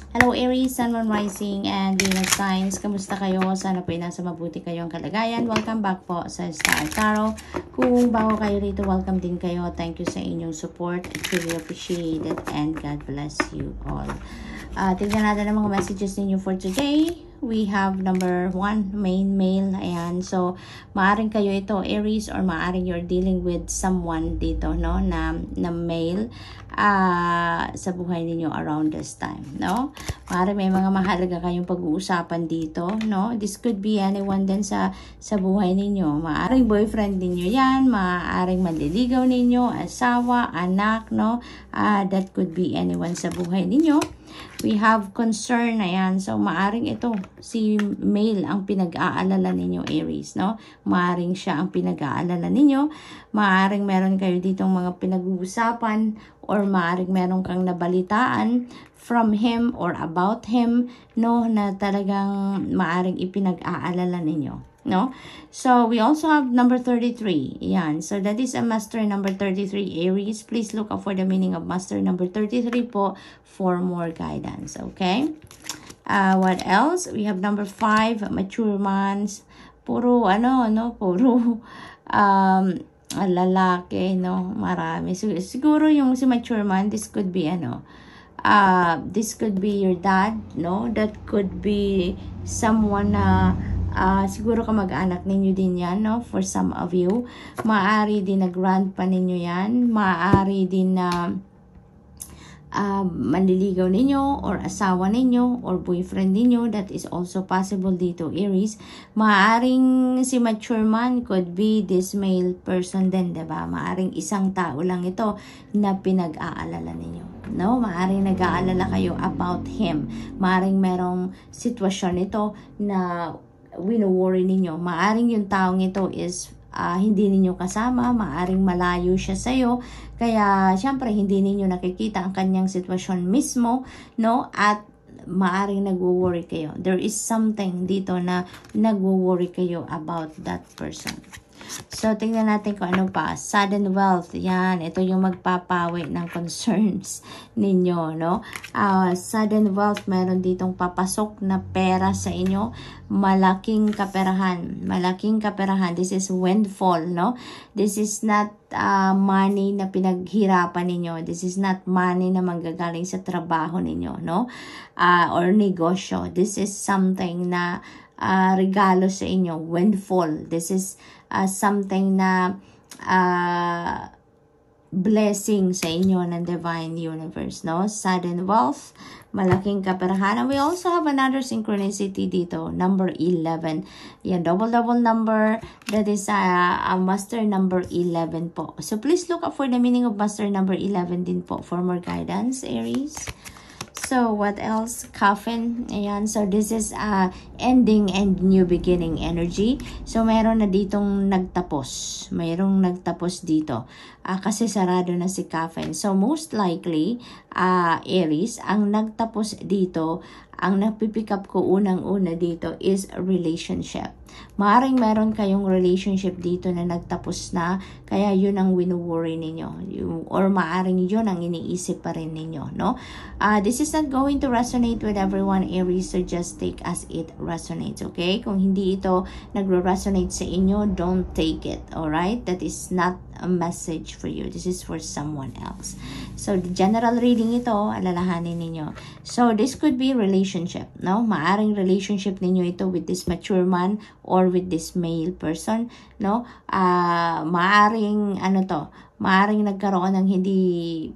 Hello Aries, Sun, Moon, Rising, and Venus signs. Kamusta kayo? Sana po nasa mabuti kayong kalagayan. Welcome back po sa Star Tarot. Kung bago kayo rito, welcome din kayo. Thank you sa inyong support. I truly appreciate it and God bless you all. Tignan natin ang mga messages ninyo for today. We have number 1, main male. Ayan. So, maaring kayo ito, Aries, or maaring you're dealing with someone dito, no? Na male sa buhay ninyo around this time, no? Maaring may mga mahalaga kayong pag-uusapan dito, no? This could be anyone din sa buhay ninyo. Maaring boyfriend ninyo yan, maaring manliligaw ninyo, asawa, anak, no? That could be anyone sa buhay ninyo. We have concern, ayan. So, maaring ito, si male ang pinag-aalala ninyo, Aries, no? Maaring siya ang pinag-aalala ninyo. Maaring meron kayo ditong mga pinag-uusapan or maaring meron kang nabalitaan from him or about him, no? Na talagang maaring ipinag-aalala ninyo. No? So, we also have number 33. Yan. So, that is a master number 33, Aries. Please look up for the meaning of master number 33 po for more guidance. Okay? What else? We have number 5, mature mans. Puro, puro lalaki, no? Marami. Siguro yung si mature man, this could be, this could be your dad, no? That could be someone na siguro kamag-anak ninyo din yan, no? For some of you. Maaari din na grandpa ninyo yan. Maaari din na manliligaw ninyo or asawa ninyo or boyfriend ninyo. That is also possible dito, Aries. Maaring si mature man could be this male person din, diba? Maaring isang tao lang ito na pinag-aalala ninyo, no? Maaring nag-aalala kayo about him. Maaring merong sitwasyon ito na wino-worry ninyo. Maaring yung taong ito is hindi ninyo kasama, maaring malayo siya sa'yo, kaya syempre hindi ninyo nakikita ang kanyang sitwasyon mismo, no? At maaring nagwo-worry kayo. There is something dito na nagwo-worry kayo about that person. So, tingnan natin kung ano pa. Sudden wealth. Yan. Ito yung magpapawi ng concerns ninyo, no? Sudden wealth. Meron ditong papasok na pera sa inyo. Malaking kaperahan. Malaking kaperahan. This is windfall, no? This is not money na pinaghirapan ninyo. This is not money na manggagaling sa trabaho ninyo, no? Or negosyo. This is something na regalo sa inyo. Windfall. This is something na blessing sa inyo ng divine universe, no? Sudden wealth, malaking kaperahan. And we also have another synchronicity dito, number 11. Yan, double number. That is a master number 11 po. So please look up for the meaning of master number 11 din po for more guidance, Aries. So, what else? Coffin. Ayan. So, this is ending and new beginning energy. So, meron na ditong nagtapos. Mayroong nagtapos dito. Kasi sarado na si Coffin. So, most likely, Aries, ang nagtapos dito, ang napipick up ko unang-una dito is a relationship. Maaring meron kayong relationship dito na nagtapos na, kaya yun ang wino-worry ninyo. Or maaring yun ang iniisip pa rin ninyo, no? This is not going to resonate with everyone, Aries, so just take as it resonates, okay? Kung hindi ito nagre-resonate sa inyo, don't take it, alright? That is not a message for you. This is for someone else. So, the general reading ito, alalahanin ninyo. So, this could be relationship, no? Maaring relationship ninyo ito with this mature man or with this male person, no? Maaring, maaring nagkaroon ng hindi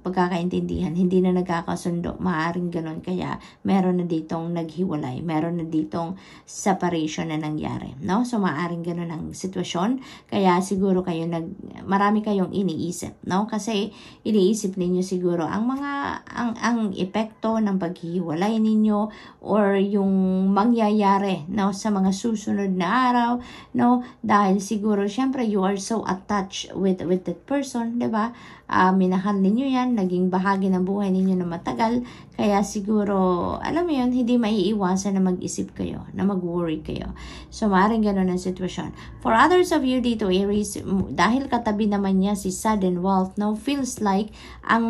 pagkakaintindihan, hindi na nagkakasundo, maaring ganun, kaya meron na ditong naghiwalay, meron na ditong separation na nangyari, no? So, maaring ganun ang sitwasyon, kaya siguro kayo marami kayong iniisip, no? Kasi iniisip ninyo siguro ang epekto ng paghihiwalay ninyo or yung mangyayari, no, sa mga susunod na araw, no? Dahil siguro syempre you are so attached with that person, 'di ba? minahal ninyo yan, naging bahagi ng buhay ninyo na matagal, kaya siguro, alam mo yun, hindi maiiwasan na mag-isip kayo, na mag-worry kayo. So, maaaring ganun ang sitwasyon. For others of you dito, Aries, dahil katabi naman niya si sudden wealth, no, feels like ang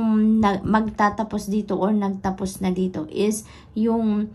magtatapos dito or nagtapos na dito is yung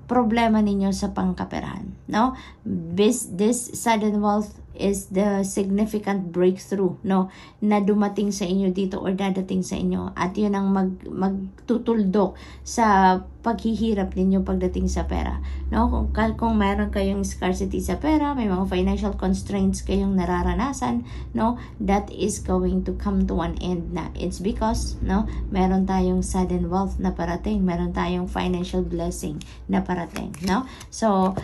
problema ninyo sa pangkaperahan, no? This sudden wealth is the significant breakthrough, no, na dumating sa inyo dito or dadating sa inyo, at yun ang magtutuldok sa paghihirap ninyo pagdating sa pera, no? Kung mayroon kayong scarcity sa pera, may mga financial constraints kayong nararanasan, no, that is going to come to an end na. It's because, no, meron tayong sudden wealth na parating, meron tayong financial blessing na parating, no? So,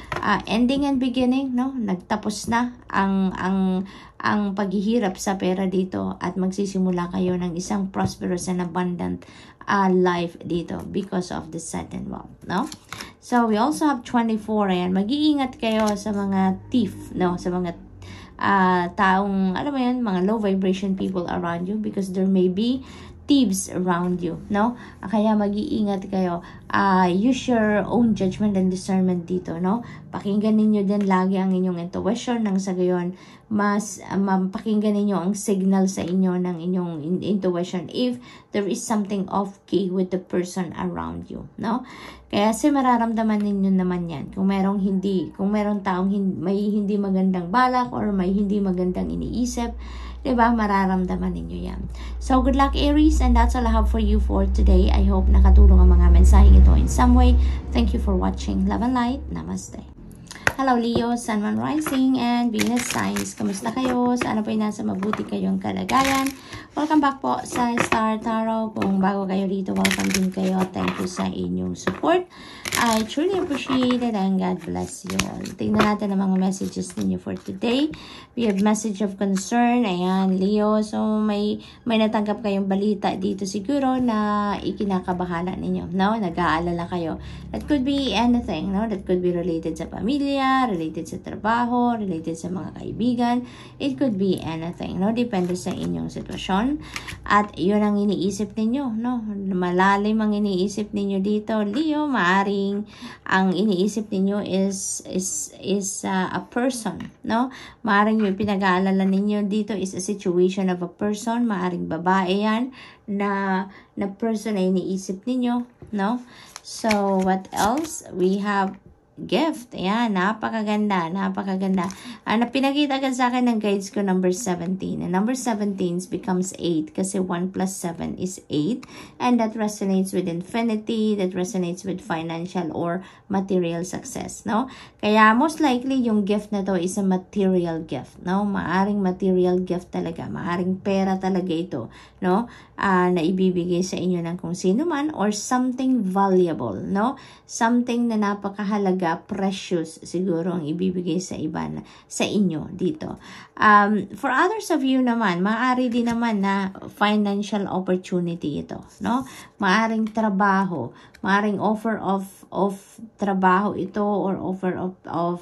ending and beginning, no, nagtapos na ang paghihirap sa pera dito, at magsisimula kayo ng isang prosperous and abundant life dito because of the sudden wealth, no? So, we also have 24, ayan, mag-iingat kayo sa mga thief, no, sa mga taong, alam mo yun, mga low vibration people around you, because there may be thieves around you, no? Kaya mag-iingat kayo. Use your own judgment and discernment dito, no? Pakinggan ninyo din lagi ang inyong intuition, nang sa gayon mas mapakinggan ninyo ang signal sa inyo ng inyong intuition if there is something off key with the person around you, no? Kaya mararamdaman ninyo naman yan kung merong taong may hindi magandang balak or may hindi magandang iniisip, diba? Mararamdaman ninyo yan. So, good luck, Aries, and that's all I have for you for today. I hope nakatulong ang mga mensaheng ito in some way. Thank you for watching. Love and light. Namaste. Hello, Leo, Sun, Moon, Rising, and Venus signs. Kamusta kayo? Sana po nasa mabuti kayong kalagayan. Welcome back po sa Star Tarot. Kung bago kayo dito, welcome din kayo. Thank you sa inyong support. I truly appreciate it, and God bless you all. Tingnan natin ang mga messages ninyo for today. We have message of concern. Ayan, Leo. So, may natanggap kayong balita dito siguro na ikinakabahala ninyo, no? Nag-aalala kayo. That could be anything, no? That could be related sa pamilya, related sa trabaho, related sa mga kaibigan. It could be anything, no? Depende sa inyong sitwasyon. At yun ang iniisip ninyo, no? Malalim ang iniisip ninyo dito, Leo. Maaring ang iniisip ninyo is a person, no? Maaring yung pinag-aalala ninyo dito is a situation of a person. Maaring babae yan na person na iniisip ninyo, no? So, what else? We have gift. Ayan, napakaganda, napakaganda. Pinakita agad sa akin ng guides ko number 17. And number 17 becomes 8 kasi 1 plus 7 is 8. And that resonates with infinity, that resonates with financial or material success, no? Kaya most likely yung gift na to is a material gift, no? Maaring material gift talaga, maaring pera talaga ito, no? Na ibibigay sa inyo ng kung sino man, or something valuable, no? Something na napakahalaga, precious siguro ang ibibigay sa iba sa inyo dito. For others of you naman, maaari din naman na financial opportunity ito, no? Maaring trabaho, maaring offer of trabaho ito, or offer of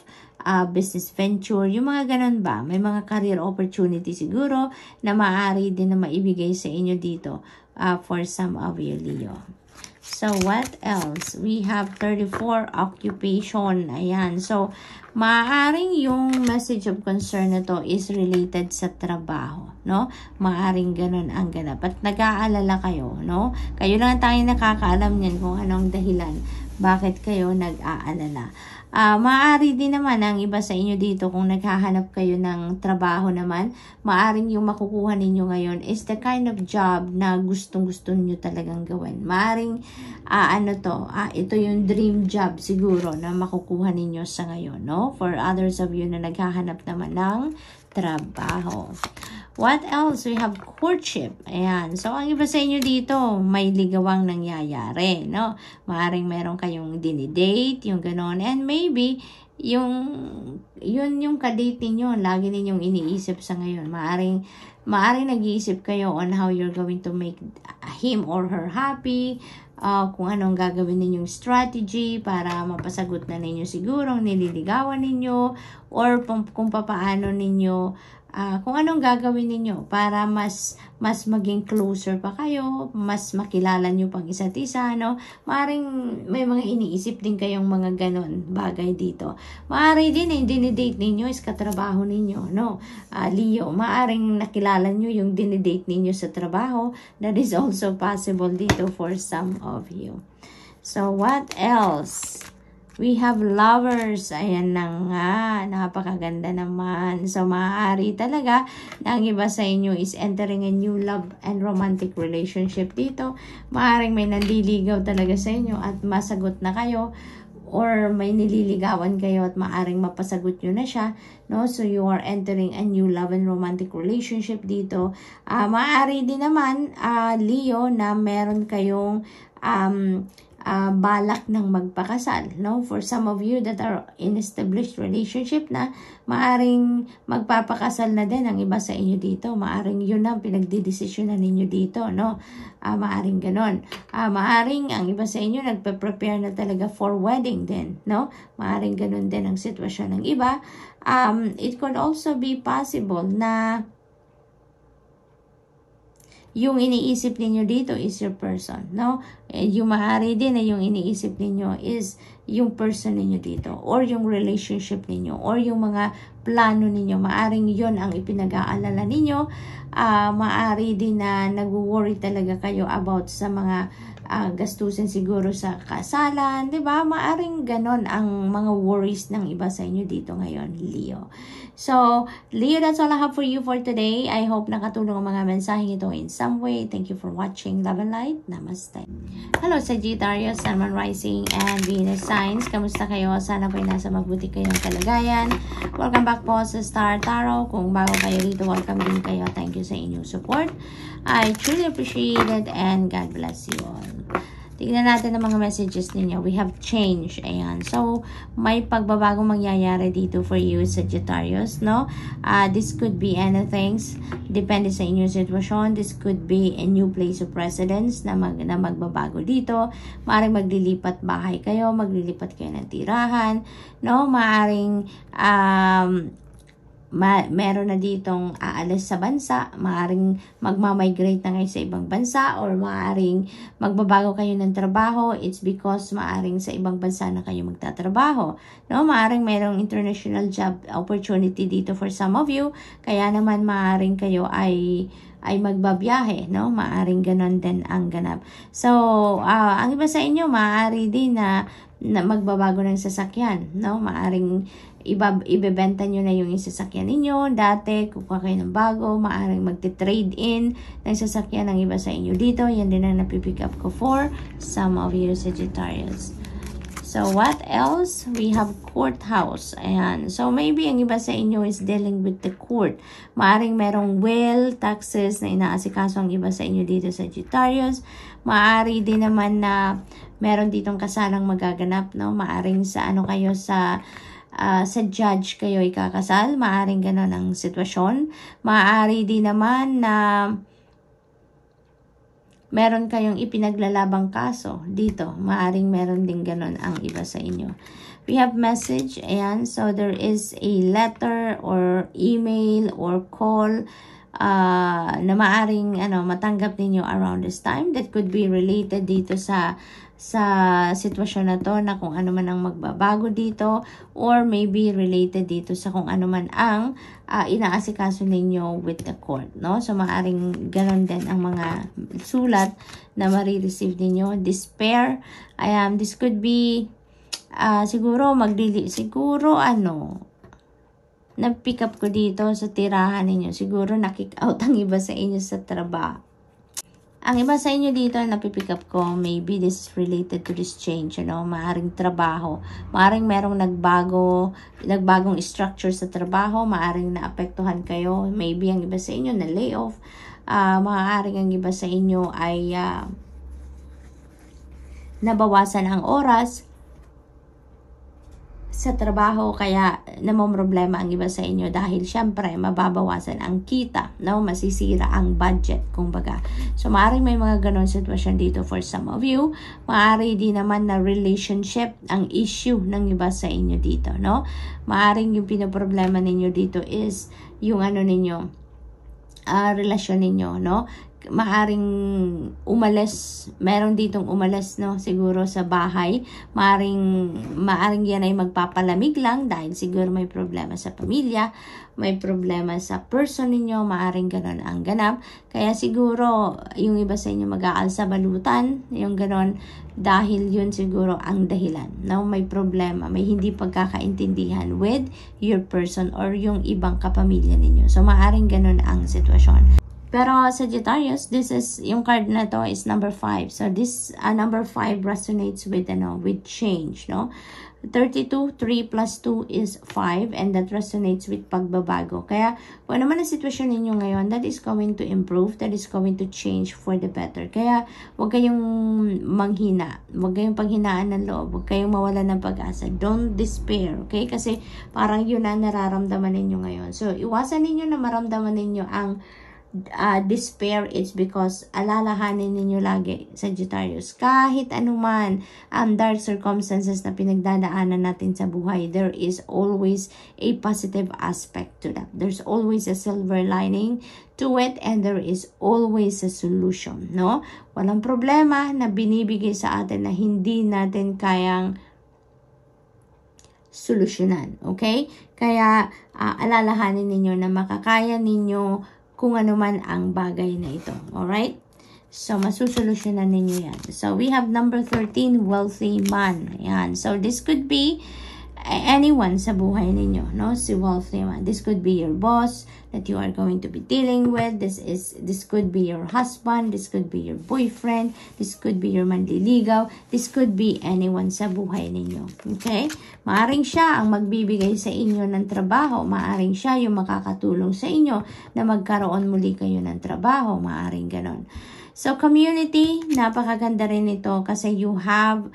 business venture, yung mga ganun ba? May mga career opportunity siguro na maaari din na maibigay sa inyo dito for some of you, Leo. So, what else? We have 34, occupation. Ayan. So, maaaring yung message of concern na to is related sa trabaho, no? Maaaring ganun ang ganap. At nag-aalala kayo, no? Kayo lang tayo nakakaalam niyan kung anong dahilan bakit kayo nag-aalala. Maaari din naman ang iba sa inyo dito, kung naghahanap kayo ng trabaho naman, maaring yung makukuha ninyo ngayon is the kind of job na gustong-gusto nyo talagang gawin. Maaring, ito yung dream job siguro na makukuha ninyo sa ngayon, no? For others of you na naghahanap naman ng trabaho. What else? We have courtship. Ayan. So, ang iba sa inyo dito, may ligawang nangyayari, no? Maaring meron kayong dinidate, yung ganon. And maybe, yung kadate nyo, lagi ninyong iniisip sa ngayon. Maaring nag-iisip kayo on how you're going to make him or her happy. kung anong gagawin ninyong strategy para mapasagot na ninyo siguro nililigawan ninyo, or kung papaano ninyo, kung anong gagawin ninyo para mas maging closer pa kayo, mas makilala nyo pang isa't isa, no? Maaring may mga iniisip din kayong mga ganon bagay dito. Maaari din dinidate ninyo is katrabaho ninyo, no? Leo, maaring nakilala nyo yung dinidate ninyo sa trabaho. That is also possible dito for some of you. So, what else? We have lovers. Ayan na nga. Napakaganda naman. So, maaari talaga na ang iba sa inyo is entering a new love and romantic relationship dito. Maaring may naliligaw talaga sa inyo at masagot na kayo, or may nililigawan kayo at maaring mapasagot nyo na siya, no? So, you are entering a new love and romantic relationship dito. Maaari din naman, Leo, na meron kayong balak ng magpakasal, no? For some of you that are in established relationship na, maaring magpapakasal na din ang iba sa inyo dito. Maaring yun ang pinagdidesisyonan ninyo dito, no? Maaring ganon. Maaring ang iba sa inyo nagpe-prepare na talaga for wedding din, no? Maaring ganon din ang sitwasyon ng iba. It could also be possible na yung iniisip ninyo dito is your person, no? Yung maaari din na yung iniisip ninyo is yung person ninyo dito, or yung relationship ninyo, or yung mga plano ninyo. Maaring yun ang ipinag-aalala ninyo. Maaari din na nag-worry talaga kayo about sa mga gastusin siguro sa kasalan, di ba? Maaring ganon ang mga worries ng iba sa inyo dito ngayon, Leo. So, Leo, that's all I have for you for today. I hope nakatulong ang mga mensaheng ito in some way. Thank you for watching. Love and light. Namaste. Hello, Sagittarius, Sun, Moon, Rising, and Venus signs. Kamusta kayo? Sana po'y nasa mabuti kayong kalagayan. Welcome back po sa Star Tarot. Kung bago kayo dito, welcome din kayo. Thank you sa inyong support. I truly appreciate it, and God bless you all. Tignan natin ang mga messages ninyo. We have change. Ayan. So, may pagbabagong mangyayari dito for you, Sagittarius, no? This could be anything. Depende sa inyong sitwasyon. This could be a new place of residence na magbabago dito. Maaring maglilipat bahay kayo, maglilipat kayo ng tirahan, no? Maaring meron na ditong aalis sa bansa, maaring magmamigrate na kayo sa ibang bansa, or maaring magbabago kayo ng trabaho. It's because maaring sa ibang bansa na kayo magtatrabaho, no? Maaring merong international job opportunity dito for some of you, kaya naman maaring kayo ay magbabiyahe, no? Maaring ganon din ang ganap. So, ang iba sa inyo, maaari din na magbabago ng sasakyan, no? Maaring ibebenta nyo na yung sasakyan ninyo. Dati, kukuha kayo ng bago, maaring magte-trade in ng sasakyan ng iba sa inyo dito. Yan din ang napipick up ko for some of you, Sagittarius. So, what else? We have courthouse. Ayan. So, maybe ang iba sa inyo is dealing with the court. Maaring merong will, taxes na inaasikaso ang iba sa inyo dito, Sagittarius. Maari din naman na meron ditong kasalang magaganap, no? Maaring sa kayo sa judge kayo ikakasal. Maaring ganon ang sitwasyon. Maaari din naman na meron kayong ipinaglalabang kaso dito. Maaring meron din ganon ang iba sa inyo. We have message. Ayan. So, there is a letter or email or call na maaring matanggap ninyo around this time. That could be related dito sa sitwasyon na to, na kung ano man ang magbabago dito, or maybe related dito sa kung ano man ang inaasikaso ninyo with the court, no? So, maaring ganon din ang mga sulat na marireceive ninyo. Despair. This could be siguro na-pick up ko dito sa tirahan ninyo. Siguro na-kick out ang iba sa inyo sa trabaho. Ang iba sa inyo dito na napipick up ko, maybe this is related to this change, maaring trabaho. Maaring merong nagbagong structure sa trabaho, maaring naapektuhan kayo. Maybe ang iba sa inyo na layoff. Maaring ang iba sa inyo ay sa trabaho, kaya namomroblema ang iba sa inyo dahil syempre mababawasan ang kita, no? Masisira ang budget, kumbaga. So maaaring may mga ganon sitwasyon dito for some of you. Maaari din naman na relationship ang issue ng iba sa inyo dito, no? Maaring yung pinoproblema ninyo dito is yung ano ninyo, relasyon ninyo, no? Maaring umalis, meron ditong umalis, no, siguro sa bahay. Maaring yan ay magpapalamig lang dahil siguro may problema sa pamilya, may problema sa person ninyo, maaring ganon ang ganap. Kaya siguro yung iba sa inyo mag-aal sa balutan, yung ganon, dahil yun siguro ang dahilan, no? May problema, may hindi pagkakaintindihan with your person or yung ibang kapamilya ninyo. So maaring ganon ang sitwasyon. Pero Sagittarius, this is, yung card na to is number 5. So this number 5 resonates with change, no? 32, 3 plus 2 is 5, and that resonates with pagbabago. Kaya, kung ano man ang sitwasyon ninyo ngayon, that is going to improve, that is going to change for the better. Kaya, huwag kayong manghina, huwag kayong paghinaan ng loob, huwag kayong mawala ng pag-asa. Don't despair, okay? Kasi, parang yun na nararamdaman ninyo ngayon. So, iwasan ninyo na maramdaman ninyo ang despair. It's because alalahanin ninyo lagi, Sagittarius, kahit anuman ang dark circumstances na pinagdadaanan natin sa buhay, there is always a positive aspect to that. There's always a silver lining to it, and there is always a solution, no? Walang problema na binibigay sa atin na hindi natin kayang solusyonan, okay? Kaya alalahanin ninyo na makakaya ninyo kung ano man ang bagay na ito. Alright? So, masusolusyonan ninyo yan. So, we have number 13, wealthy man. Ayan. So, this could be anyone sa buhay ninyo, no? Si wealthy man. This could be your boss that you are going to be dealing with. This could be your husband. This could be your boyfriend. This could be your manliligaw. This could be anyone sa buhay ninyo. Okay? Maaring siya ang magbibigay sa inyo ng trabaho. Maaring siya yung makakatulong sa inyo na magkaroon muli kayo ng trabaho. Maaring ganon. So, community, napakaganda rin ito kasi you have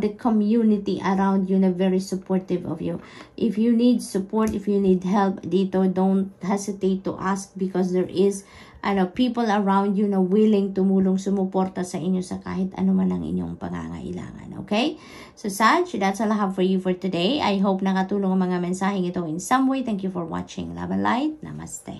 the community around you na very supportive of you. If you need support, if you need help dito, don't hesitate to ask because there is people around you na willing tumulong, sumuporta sa inyo sa kahit ano man ang inyong pangangailangan. Okay? So, Sag, that's all I have for you for today. I hope nakatulong ang mga mensaheng ito in some way. Thank you for watching. Love and light. Namaste.